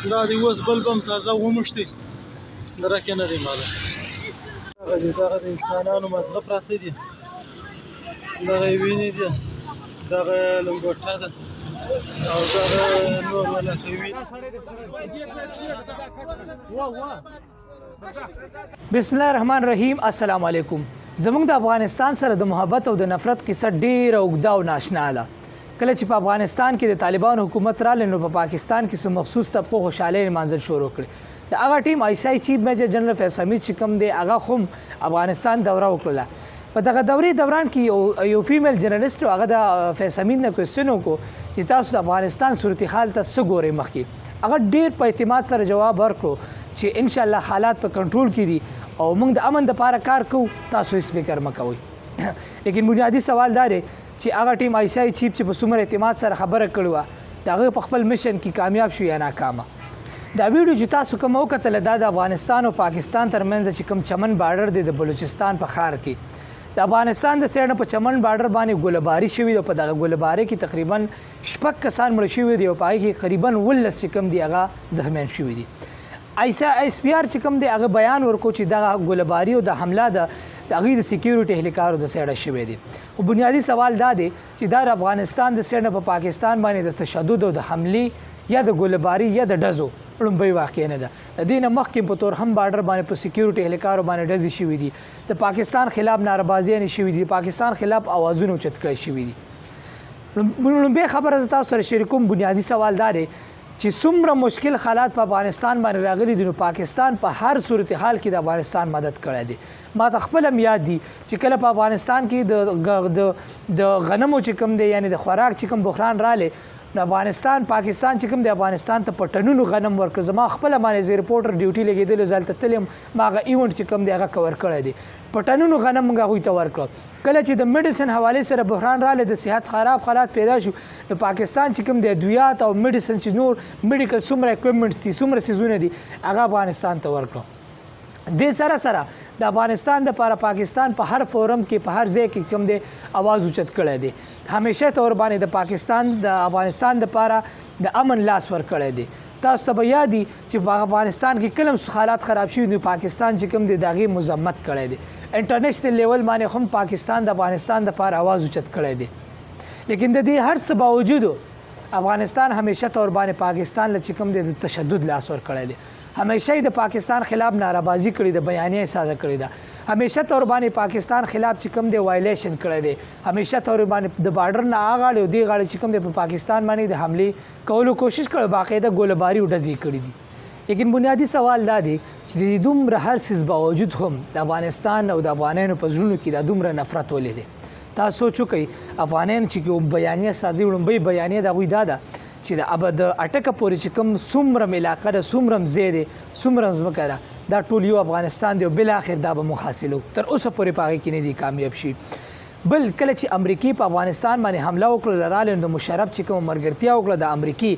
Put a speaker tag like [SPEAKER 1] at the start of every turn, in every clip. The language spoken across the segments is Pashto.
[SPEAKER 1] دا دی اوس بل بم تازه وموښتي درکې نه دی معلوم. دغه د انسانانو مازغه پراته دي، دغه یې وینې دي، دغه لنګوټه ده او دغه نور ولکه وینې.
[SPEAKER 2] بسم الله الرحمن الرحیم. السلام علیکم. زموږ د افغانستان سره د محبت او د نفرت قصه ډیره اوږده او ناشنا ده. کله چې په افغانستان کې د طالبانو حکومت راغلی نو په پاکستان کې څه مخصوص طبقو خوشحالۍ لمانځل شروع کړي. د هغه ټیم آی سی آی چیف میجر جنرال فیض حمید چې کوم دی هغه هم افغانستان دوره وکړله. په دغه دورې دوران کې یو فیمیل جرنالسټ هغه د فیض حمید نه کوېسچن وکړو چې تاسو د افغانستان صورتحال ته څه ګورئ مخکې. هغه ډیر په اعتماد سره جواب ورکړو چې ان شاء الله حالات په کنټرول کې دي او موږ د امن دپاره کار کوو، تاسو هېڅ فکر مه کوئ. لیکن بنیادي سوال دا دی چې هغه ټیم آی سی آی چیف چې په څومره اعتماد سره خبره کړې وه د هغه په خپل مشن کې کامیاب شو یا ناکامه. دا ویډیو چې تاسو کوم وکتله دا د افغانستان او پاکستان ترمنځ چې کوم چمن بارډر دی د بلوچستان په ښار کې د افغانستان د سیډ په چمن بارډر باندې ګولهباري شوي ده. په دغه ګولهباري کې تقریبا 6 کسان مړه شوي دي او په هغې کې قریبا 19 چې کوم دي هغه زخمیان شوي دي. ایس پی آر چې کوم دی هغه بیان ورکړو چې دغه ګولهباري او د حمله د هغې د سیکیورټي اهلکارو د سیډه شوی دی. خو بنیادي سوال دا دی چې دا د افغانستان د سیډ په پاکستان باندې د تشدد او د حملې یا د ګولهباري یا د ډزو لومبۍ واقع نه ده. د دې نه مخکې په طور هم بارډر باندې په سیکیورټي اهلکارو باندې ډزې شوي دي، د پاکستان خلاف ناربازیانې شوي دي، د پاکستان خلاف اوازونه اوچت کړی شوي دي. لومبۍ خبره زه تاسو سره شریکوم. بنیادي سوال دا دی چې څومره مشکل حالات په افغانستان باندې راغلي دي نو پاکستان په هر صورتحال کې د افغانستان مدد کړی دی. ما ته خپل هم یاد دي چې کله په افغانستان کې د غنمو چې کوم دی یعنی د خوراک چې کوم بحران رالی نو افغانستان پاکستان چې کوم دی افغانستان ته په ټنونو غنم ورکړ. زما خپله باندې زه رپورټر ډیوټي لګېدلی زه هلته تللی یم، ما هغه ایونټ چې کوم دی هغه کور کړی دی. په ټنونو غنم موږ هغوی ته ورکړه. کله چې د میډیسن حوالې سره بحران رالی د صحت خراب حالات پیدا شو نو پاکستان چې کوم دی ادویات او میډیسن چې نور میډیکل څومره اکوپمنټس دي څومره څیزونه دي هغه افغانستان ته ورکړه. دې سره سره د افغانستان دپاره پاکستان په هر فورم کې په هر ځای کې کوم دی اواز اوچت کړی دی. همیشه طور باندې د پاکستان د افغانستان دپاره د امن لاس ورکړی دی. تاسو ته به یاد وي چې په افغانستان کې کله حالات خراب شوي دي پاکستان چې کوم دی د هغې مذمت کړی دی. انټرنیشنل لیول باندې هم پاکستان د افغانستان دپاره اواز اوچت کړی دی. لیکن د دې هر څه باوجود افغانستان همیشه طور باندې پاکستان له چې کوم دی د تشدد لاس ورکړی دی. همیشه د پاکستان خلاف ناربازي کړې ده، بیانیه یې ساده کړې ده. همیشه طور باندې پاکستان خلاف چې کوم دی وایلیشن کړی دی. همیشه طور باندې د بارډر نه هغه غاړې او دې غاړې چې کوم دی په پاکستان باندې د حملې کولو کوشش کړی، باقاعده ګولهباري او ډزې کړي دي. لیکن بنیادي سوال دا دی چې د دومره هر څیز باوجود هم د افغانستان او د افغانانو په زړونو کې دا دومره نفرت ولې دی. تاسو سوچ وکئ افغانان چې کوم بیانیه سازي وړومبۍ بیانیه د هغوی دا ده چې د اټکه پورې چې کوم څومره علاقه ده څومره ځای دی څومره ځمکه ده دا ټول یو افغانستان دی او بالاخر دا به موږ حاصلو. تر اوسه پورې په هغې کې نه دی کامیاب شي. بل کله چې امریکې په افغانستان باندې حمله وکړه رالی نو د مشرف چې کومه ملګرتیا وکړه د امریکې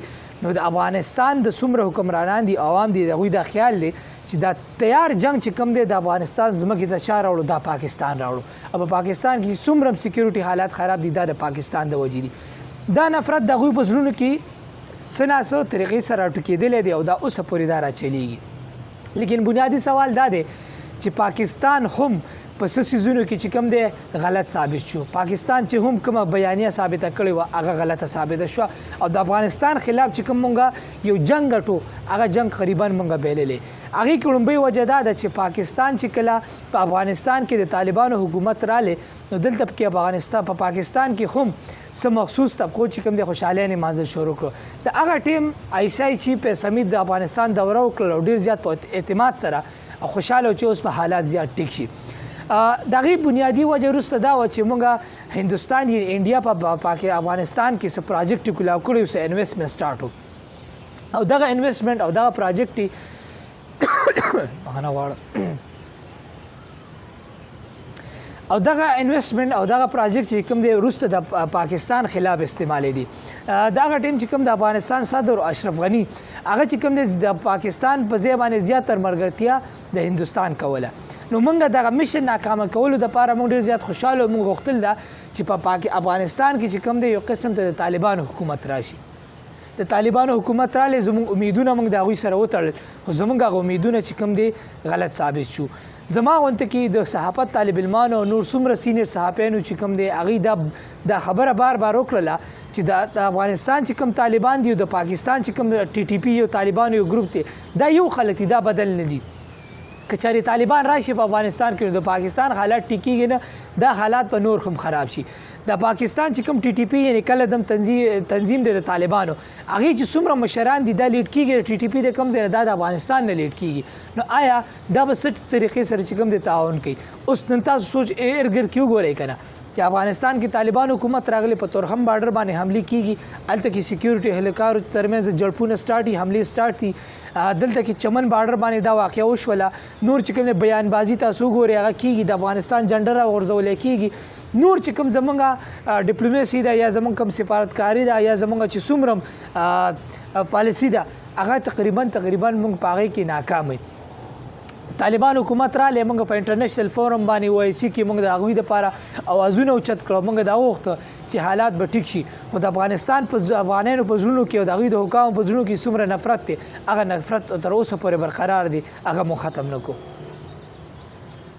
[SPEAKER 2] نو د افغانستان د څومره حکمرانان دي عوام دي د هغوی دا خیال دی چې دا تیار جنگ چې کوم دی د افغانستان ځمکې ته چا راوړو دا پاکستان راوړو او په پاکستان کې څومره سیکیورټي حالات خراب دي دا د پاکستان د وجې دي. دا نفرت د هغوی په زړونو کې څه ناڅه طریقې سره راټوکېدلی دی او دا اوسه پورې دا راچلیږي. لیکن بنیادي سوال دا دی چې پاکستان هم په څه څیزونو کې چې کوم دی غلط ثابت شو. پاکستان چې هم کومه بیانیه ثابته کړې وه هغه غلطه ثابته شوه او د افغانستان خلاف چې کوم مونږ یو جنګ ګټو هغه جنګ قریبا مونږ بایللی. هغې کې لومبۍ وجه دا ده چې پاکستان چې کله په افغانستان کې د طالبانو حکومت رالی نو دلته کې په پاکستان کې هم څه مخصوص طبقو چې کوم دی خوشحالۍ نمانځل شروع کړو. د هغه ټیم آی سی آی چیف فیض حمید د افغانستان دوره وکړل او ډېر زیات په اعتماد سره خوشحاله و چې اوس په حالات زیات ټیک شي. د هغې بنیادي وجه وروسته دا وه چې موږ هندوستان یې انډیا په افغانستان کې څه پراجکټ یې کولاو کړی څه انویسټمنټ سټارټ و او دغه انویسټمنټ او دغه پراجکټ یې بخښنه غواړم او دغه انویسټمنټ او دغه پراجکټ چې کوم دی وروسته د پاکستان خلاف استعمالې دي. دغه ټیم چې کوم د افغانستان صدر اشرف غني هغه چې کوم دی د پاکستان په ځای باندې زیاتره ملګرتیا د هندوستان کوله. نو موږ دغه میشن ناکامه کولو دپاره موږ ډېر زیات خوشحاله موږ غوښتل ده چې په افغانستان کې چې کوم دی یو قسم ته د طالبانو حکومت راشي. د د طالبانو حکومت رالی زموږ امیدونه موږ د هغوی سره وتړل خو زموږ هغه امیدونه چې کوم دی غلط ثابت شو. زما غونته کې د صحافت طالب علمانو او نور څومره سینیر صحافیانو چې کوم دی هغوی دا خبره بار وکړله چې د افغانستان چې کوم طالبان دي او د پاکستان چې کوم ټي ټي پي یو طالبانو یو ګروپ دی دا یو خلک دي دا بدل نه دي. که چاري طالبان راشي په افغانستان کې د پاکستان حالات ټیکيږي نه دا حالات په نور هم خراب شي. د پاکستان چې کوم ټي ټي پی یعنی کله دم تنظیم دی د طالبانو هغه چې څومره مشران دي دا لیډ کیږي ټي ټي پی د کم ځای نه د افغانستان نه لیډ کیږي نو آیا دا به ست طریقې سره چې کوم د تعاون کوي. اوس نن تاسو سوچ ارګر کیو ګورئ کنه چې افغانستان کې طالبان حکومت راغلی په تورخم بارډر باندې حمله کیږي الته کې سکیورټي هلیکار ترمنځ جړپونه سٹارټي حمله سٹارټي دلته کې چمن بارډر باندې دا واقعیا وشوله نور چې کوم بیان بازی تاسو ګورئ هغه کیږي د افغانستان جنډر ورزول کیږي نور چې کوم زمونږه ډیپلوماسي دا یا زمونږ کوم سفارتکاری دا یا زمونږ چې څومره پالیسی دا هغه تقریبا موږ په هغه کې ناکام یو. طالبان حکومت را لې موږ په انټرنیشنل فورم باندې وای سی کې موږ د هغوی لپاره اوازونه اوچت کړو موږ دا وخت چې حالات به ټیک شي خو د افغانستان په افغانانو په زړونو کې او د هغوی د حکامو په زړونو کې څومره نفرت دی هغه نفرت تر اوسه پورې برقرار دی هغه مو ختم نه کړو.